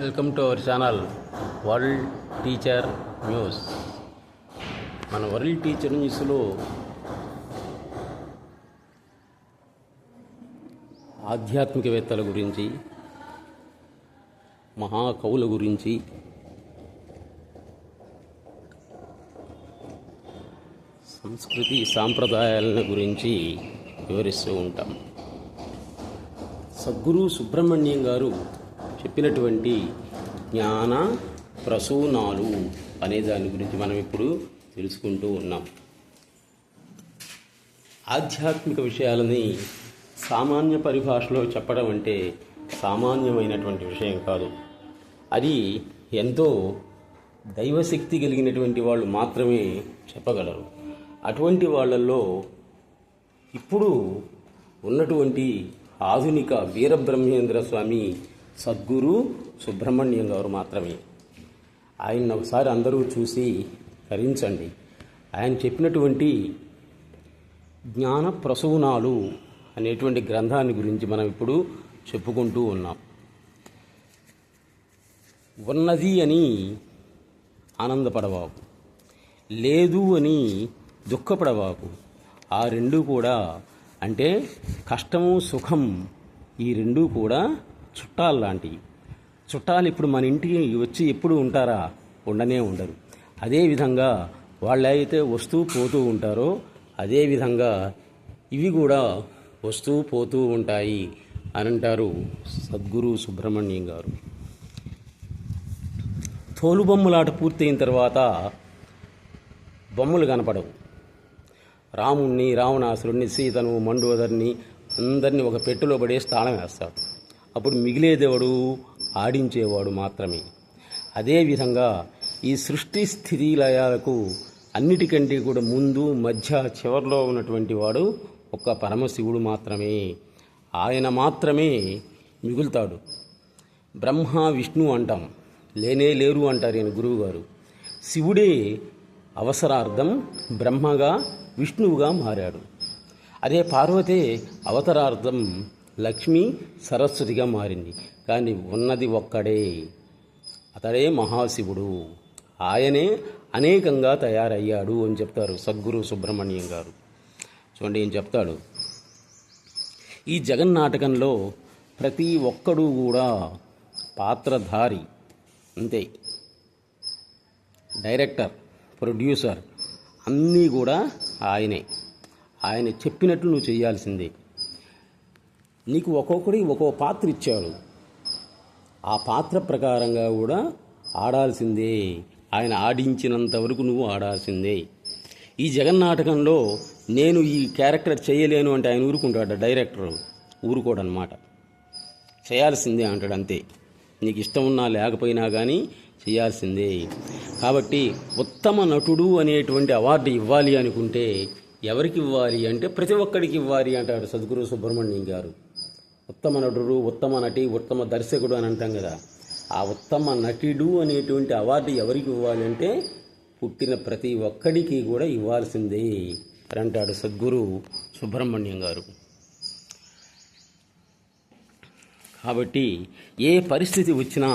Welcome to our channel world teacher news. మన world teacher న్యూస్లో ఆధ్యాత్మికవేత్తల గురించి, మహాకవుల గురించి, సంస్కృతి సాంప్రదాయాల గురించి వివరిస్తూ ఉంటాం. సద్గురు సుబ్రహ్మణ్యం గారు చెప్పినటువంటి జ్ఞాన ప్రసూనాలు అనే దాని గురించి మనం ఇప్పుడు తెలుసుకుంటూ ఉన్నాం. ఆధ్యాత్మిక విషయాలని సామాన్య పరిభాషలో చెప్పడం అంటే సామాన్యమైనటువంటి విషయం కాదు. అది ఎంతో దైవశక్తి కలిగినటువంటి వాళ్ళు మాత్రమే చెప్పగలరు. అటువంటి వాళ్ళల్లో ఇప్పుడు ఉన్నటువంటి ఆధునిక వీరబ్రహ్మేంద్ర స్వామి సద్గురు సుబ్రహ్మణ్యం గారు మాత్రమే. ఆయన ఒకసారి అందరూ చూసి తరించండి. ఆయన చెప్పినటువంటి జ్ఞాన ప్రసూనాలు అనేటువంటి గ్రంథాన్ని గురించి మనం ఇప్పుడు చెప్పుకుంటూ ఉన్నాం. ఉన్నది అని ఆనందపడవాకు, లేదు అని దుఃఖపడవాకు. ఆ రెండూ కూడా అంటే కష్టము సుఖం, ఈ రెండూ కూడా చుట్టాలు లాంటివి. చుట్టాలు ఇప్పుడు మన ఇంటికి వచ్చి ఎప్పుడు ఉంటారా? ఉండనే ఉండరు. అదేవిధంగా వాళ్ళైతే వస్తూ పోతూ ఉంటారో అదేవిధంగా ఇవి కూడా వస్తూ పోతూ ఉంటాయి అని అంటారు సద్గురు సుబ్రహ్మణ్యం గారు. తోలుబొమ్మలాట పూర్తయిన తర్వాత బొమ్మలు కనపడవు. రాముణ్ణి, రావణాసురుణ్ణి, సీతను, మండోదరిని అందరినీ ఒక పెట్టెలో పడేసి తాళం వేస్తాడు. అప్పుడు మిగిలేదేవాడు? ఆడించేవాడు మాత్రమే. అదేవిధంగా ఈ సృష్టి స్థితి లయాలకు అన్నిటికంటే కూడా ముందు, మధ్య, చివరిలో ఉన్నటువంటి వాడు ఒక్క పరమశివుడు మాత్రమే. ఆయన మాత్రమే మిగులుతాడు. బ్రహ్మ విష్ణు అంటాం, లేనే లేరు అంటారు ఈయన గురువుగారు. శివుడే అవసరార్థం బ్రహ్మగా విష్ణువుగా మారాడు. అదే పార్వతే అవతారార్థం లక్ష్మీ సరస్వతిగా మారింది. కానీ ఉన్నది ఒక్కడే, అతడే మహాశివుడు. ఆయనే అనేకంగా తయారయ్యాడు అని చెప్తారు సద్గురు సుబ్రహ్మణ్యం గారు. చూడండి, ఏం చెప్తాడు. ఈ జగన్నాటకంలో ప్రతి ఒక్కడు కూడా పాత్రధారి అంతే. డైరెక్టర్, ప్రొడ్యూసర్ అన్నీ కూడా ఆయనే. ఆయన చెప్పినట్లు నువ్వు చేయాల్సిందే. నీకు ఒక్కొక్కడి ఒక్కో పాత్ర ఇచ్చాడు. ఆ పాత్ర ప్రకారంగా కూడా ఆడాల్సిందే. ఆయన ఆడించినంత వరకు నువ్వు ఆడాల్సిందే. ఈ జగన్నాటకంలో నేను ఈ క్యారెక్టర్ చేయలేను అంటే ఆయన ఊరుకుంటాడు. డైరెక్టర్ ఊరుకోడనమాట. చేయాల్సిందే అంటాడు అంతే. నీకు ఇష్టం ఉన్నా లేకపోయినా కానీ చేయాల్సిందే. కాబట్టి ఉత్తమ నటుడు అనేటువంటి అవార్డు ఇవ్వాలి అనుకుంటే ఎవరికి ఇవ్వాలి అంటే ప్రతి ఒక్కడికి ఇవ్వాలి అంటాడు సద్గురు సుబ్రహ్మణ్యం గారు. ఉత్తమ నటుడు, ఉత్తమ నటి, ఉత్తమ దర్శకుడు అని అంటాం కదా. ఆ ఉత్తమ నటుడు అనేటువంటి అవార్డు ఎవరికి ఇవ్వాలి అంటే పుట్టిన ప్రతి ఒక్కడికి కూడా ఇవ్వాల్సిందే అని అంటాడు సద్గురు సుబ్రహ్మణ్యం గారు. కాబట్టి ఏ పరిస్థితి వచ్చినా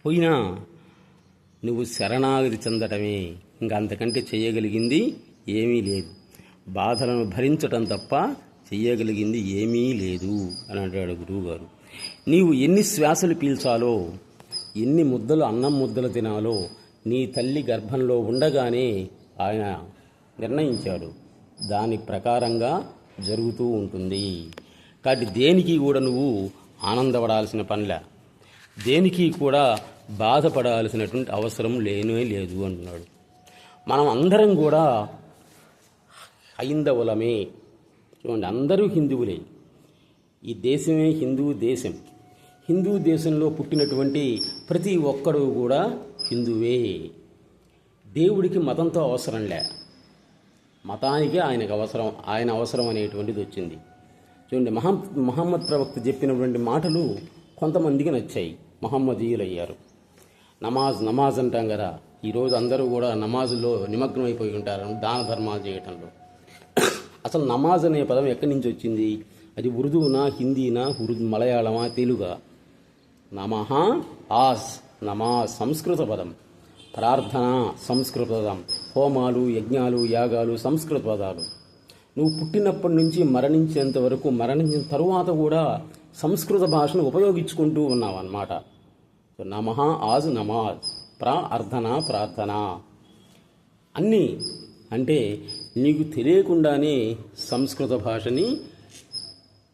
పోయినా నువ్వు శరణాగతి చెందటమే. ఇంకా అంతకంటే చేయగలిగింది ఏమీ లేదు. బాధలను భరించటం తప్ప చెయ్యగలిగింది ఏమీ లేదు అని అంటాడు గురువుగారు. నీవు ఎన్ని శ్వాసలు పీల్చాలో, ఎన్ని ముద్దలు అన్నం ముద్దలు తినాలో నీ తల్లి గర్భంలో ఉండగానే ఆయన నిర్ణయించాడు. దాని ప్రకారంగా జరుగుతూ ఉంటుంది. కాబట్టి దేనికి కూడా నువ్వు ఆనందపడాల్సిన పనిలే, దేనికి కూడా బాధపడాల్సినటువంటి అవసరం లేనే లేదు అంటున్నాడు. మనం అందరం కూడా హైందవులమే. చూడండి, అందరూ హిందువులే. ఈ దేశమే హిందూ దేశం. హిందూ దేశంలో పుట్టినటువంటి ప్రతి ఒక్కడు కూడా హిందువే. దేవుడికి మతంతో అవసరంలే, మతానికి ఆయన అవసరం అనేటువంటిది వచ్చింది. చూడండి, మహమ్మద్ ప్రవక్త చెప్పినటువంటి మాటలు కొంతమందికి నచ్చాయి, మహమ్మదీయులయ్యారు. నమాజ్ అంటాం కదా. ఈరోజు అందరూ కూడా నమాజులో నిమగ్నం అయిపోయి ఉంటారు, దాన ధర్మాలు చేయటంలో. అసలు నమాజ్ అనే పదం ఎక్కడి నుంచి వచ్చింది? అది ఉర్దూనా, హిందీనా, మలయాళమా, తెలుగా? నమః ఆస్ నమా సంస్కృత పదం, ప్రార్థన సంస్కృత పదం, హోమాలు యజ్ఞాలు యాగాలు సంస్కృత పదాలు. నువ్వు పుట్టినప్పటి నుంచి మరణించేంత వరకు, మరణించిన తరువాత కూడా సంస్కృత భాషను ఉపయోగించుకుంటూ ఉన్నావు అన్నమాట. నమః ఆజ్ నమాజ్, ప్రార్థన అన్నీ అంటే నీకు తెలియకుండానే సంస్కృత భాషని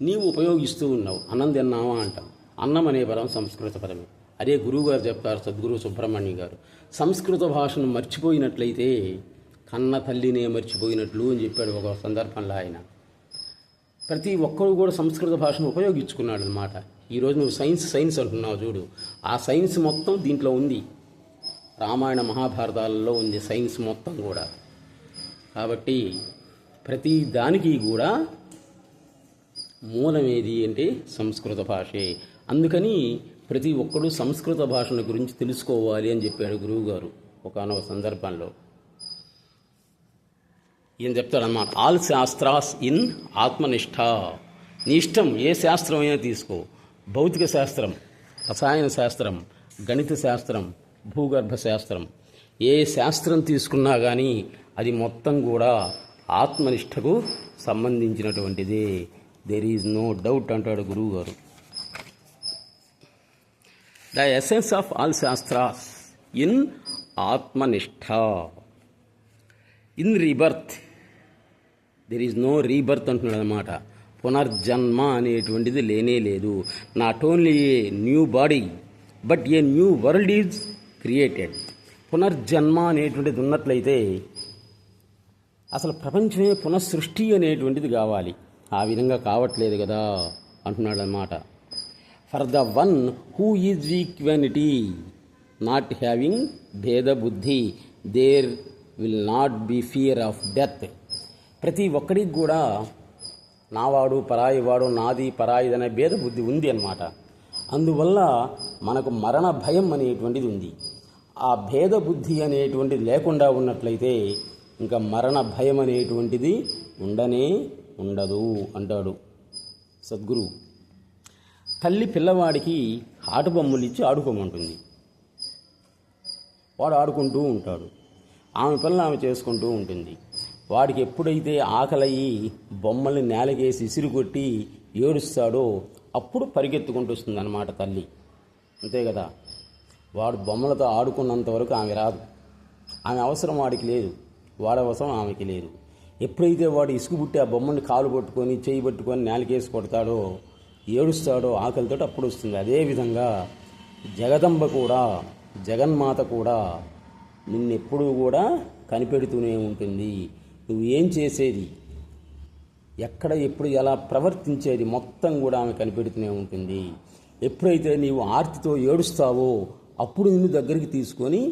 నీవు ఉపయోగిస్తూ ఉన్నావు. అన్నం తిన్నావా అంటాం. అన్నం అనే పదం సంస్కృత పదమే. అదే గురువుగారు చెప్తారు, సద్గురు సుబ్రహ్మణ్యం గారు, సంస్కృత భాషను మర్చిపోయినట్లయితే కన్న తల్లినే మర్చిపోయినట్లు అని చెప్పాడు ఒక సందర్భంలో ఆయన. ప్రతి ఒక్కరు కూడా సంస్కృత భాషను ఉపయోగించుకున్నాడు అనమాట. ఈరోజు నువ్వు సైన్స్ అంటున్నావు చూడు, ఆ సైన్స్ మొత్తం దీంట్లో ఉంది. రామాయణ మహాభారతాలలో ఉంది సైన్స్ మొత్తం కూడా. కాబట్టి ప్రతి దానికి కూడా మూలం ఏది అంటే సంస్కృత భాషే. అందుకని ప్రతి ఒక్కరూ సంస్కృత భాషను గురించి తెలుసుకోవాలి అని చెప్పాడు గురువుగారు ఒకానొక సందర్భంలో. ఈయన చెప్తాడన్నమాట, ఆల్ శాస్త్రాస్ ఇన్ ఆత్మనిష్ట. నీ ఇష్టం ఏ శాస్త్రమైనా తీసుకో, భౌతిక శాస్త్రం, రసాయన శాస్త్రం, గణిత శాస్త్రం, భూగర్భ శాస్త్రం, ఏ శాస్త్రం తీసుకున్నా కానీ అది మొత్తం కూడా ఆత్మనిష్టకు సంబంధించినటువంటిదే. దెర్ ఈజ్ నో డౌట్ అంటాడు గురువు గారు. The essence of all shastras in atmanishta. In rebirth there is no rebirth అంటున్నాడు అనమాట. పునర్జన్మ అనేటువంటిది లేనే లేదు. Not only a new body but a new world is created. పునర్జన్మ అనేటువంటిది ఉన్నట్లయితే అసలు ప్రపంచమే పునఃసృష్టి అనేటువంటిది కావాలి. ఆ విధంగా కావట్లేదు కదా అంటున్నాడు అన్నమాట. For the one who is equanimity not having bheda buddhi there will not be fear of death. ప్రతి ఒక్కడికి కూడా నావాడు పరాయివాడు, నాది పరాయిదనే భేద బుద్ధి ఉంది అన్నమాట. అందువల్ల మనకు మరణ భయం అనేటువంటిది ఉంది. ఆ భేద బుద్ధి అనేటువంటిది లేకుండా ఉన్నట్లయితే ఇంకా మరణ భయం అనేటువంటిది ఉండదు అంటాడు సద్గురు. తల్లి పిల్లవాడికి ఆట బొమ్మలు ఇచ్చి ఆడుకోమంటుంది. వాడు ఆడుకుంటూ ఉంటాడు. ఆమె పనులు ఆమె చేసుకుంటూ ఉంటుంది. వాడికి ఎప్పుడైతే ఆకలయ్యి బొమ్మల్ని నేలకేసి ఇసిరు కొట్టి ఏడుస్తాడో అప్పుడు పరిగెత్తుకుంటూ వస్తుంది అన్నమాట తల్లి. అంతే కదా. వాడు బొమ్మలతో ఆడుకున్నంత వరకు ఆమె రాదు. ఆమె అవసరం వాడికి లేదు, వాడి అవసరం ఆమెకి లేదు. ఎప్పుడైతే వాడు ఇసుకు పుట్టి ఆ బొమ్మని కాలు పట్టుకొని చేయి పట్టుకొని నేలకేసి కొడతాడో ఏడుస్తాడో ఆకలితో అప్పుడు వస్తుంది. అదేవిధంగా జగదంబ కూడా, జగన్మాత కూడా నిన్నెప్పుడూ కూడా కనిపెడుతూనే ఉంటుంది. నువ్వు ఏం చేసేది, ఎక్కడ ఎప్పుడు ఎలా ప్రవర్తించేది మొత్తం కూడా ఆమె కనిపెడుతూనే ఉంటుంది. ఎప్పుడైతే నీవు ఆర్తితో ఏడుస్తావో అప్పుడు నిన్ను దగ్గరికి తీసుకొని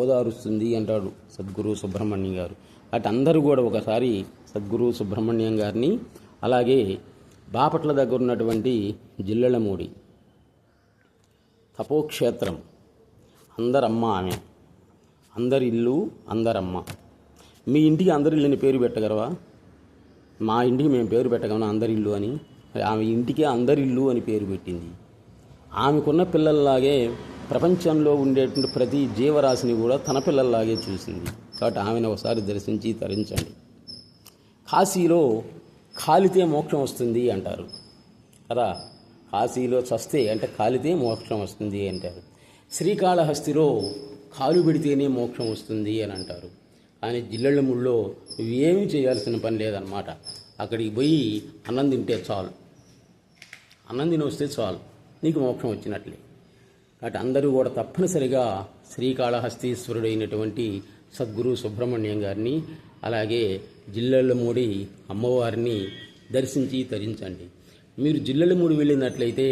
ఓదారుస్తుంది అంటాడు సద్గురు సుబ్రహ్మణ్యం గారు. అటు అందరూ కూడా ఒకసారి సద్గురు సుబ్రహ్మణ్యం గారిని, అలాగే బాపట్ల దగ్గర ఉన్నటువంటి జిల్లెళ్ళమూడి తపోక్షేత్రం, అందరమ్మ ఆమె, అందరి ఇల్లు అందరమ్మ. మీ ఇంటికి అందరి ఇల్లుని పేరు పెట్టగలవా? మా ఇంటికి మేము పేరు పెట్టగలమా అందరి ఇల్లు అని? ఆమె ఇంటికే అందరి ఇల్లు అని పేరు పెట్టింది. ఆమెకున్న పిల్లల్లాగే ప్రపంచంలో ఉండేటువంటి ప్రతి జీవరాశిని కూడా తన పిల్లల్లాగే చూసింది. కాబట్టి ఆమెను ఒకసారి దర్శించి తరించండి. కాశీలో కాలితే మోక్షం వస్తుంది అంటారు కదా. కాశీలో చస్తే అంటే కాలితే మోక్షం వస్తుంది అంటారు. శ్రీకాళహస్తిలో కాలు పెడితేనే మోక్షం వస్తుంది అని అంటారు. కానీ జిల్లెళ్ళముళ్ళో నువ్వేమీ చేయాల్సిన పని లేదన్నమాట. అక్కడికి పోయి అన్నం తింటే చాలు, అన్నం తిని వస్తే చాలు, నీకు మోక్షం వచ్చినట్లే. కాబట్టి అందరూ కూడా తప్పనిసరిగా శ్రీకాళహస్తీశ్వరుడైనటువంటి సద్గురు సుబ్రహ్మణ్యం గారిని, అలాగే జిల్లెళ్ళమూడి అమ్మవారిని దర్శించి తరించండి. మీరు జిల్లెళ్ళమూడి వెళ్ళినట్లయితే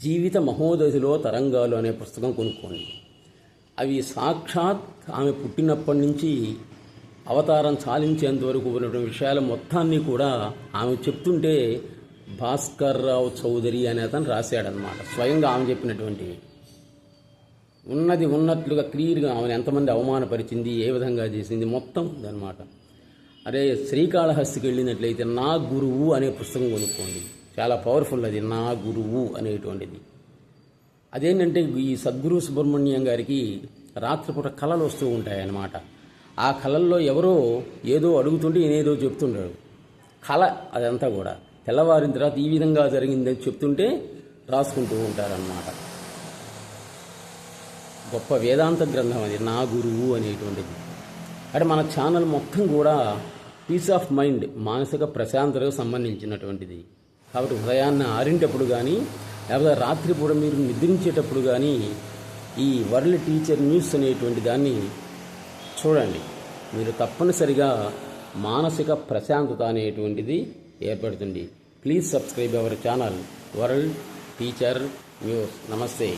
జీవిత మహోదశలో తరంగాలు అనే పుస్తకం కొనుక్కోండి. అవి సాక్షాత్ ఆమె పుట్టినప్పటి నుంచి అవతారం చాలించేంత వరకు ఉన్నటువంటి విషయాల మొత్తాన్ని కూడా ఆమె చెప్తుంటే భాస్కర్ రావు చౌదరి అనే అతను రాశాడనమాట. స్వయంగా ఆమె చెప్పినటువంటివి ఉన్నది ఉన్నట్లుగా క్లియర్గా ఆమెను ఎంతమంది అవమానపరిచింది, ఏ విధంగా చేసింది మొత్తం ఉందన్నమాట. అదే శ్రీకాళహస్తికి వెళ్ళినట్లయితే నా గురువు అనే పుస్తకం కొనుక్కోండి. చాలా పవర్ఫుల్ అది, నా గురువు అనేటువంటిది. అదేంటంటే ఈ సద్గురు సుబ్రహ్మణ్యం గారికి రాత్రిపూట కళలు వస్తూ ఉంటాయన్నమాట. ఆ కళల్లో ఎవరో ఏదో అడుగుతుంటే ఈయనేదో చెప్తుంటాడు. కళ అదంతా కూడా తెల్లవారిన తర్వాత ఈ విధంగా జరిగిందని చెప్తుంటే రాసుకుంటూ ఉంటారన్నమాట. గొప్ప వేదాంత గ్రంథం అది, నా గురువు అనేటువంటిది. అంటే మన ఛానల్ మొత్తం కూడా పీస్ ఆఫ్ మైండ్, మానసిక ప్రశాంతతకు సంబంధించినటువంటిది. కాబట్టి ఉదయాన్నే ఆరింటప్పుడు కానీ లేకపోతే రాత్రిపూట మీరు నిద్రించేటప్పుడు కానీ ఈ వరల్డ్ టీచర్ న్యూస్ అనేటువంటి దాన్ని చూడండి. మీరు తప్పనిసరిగా మానసిక ప్రశాంతత అనేటువంటిది ఏర్పడుతుంది. Please subscribe our channel world teacher news. నమస్తే.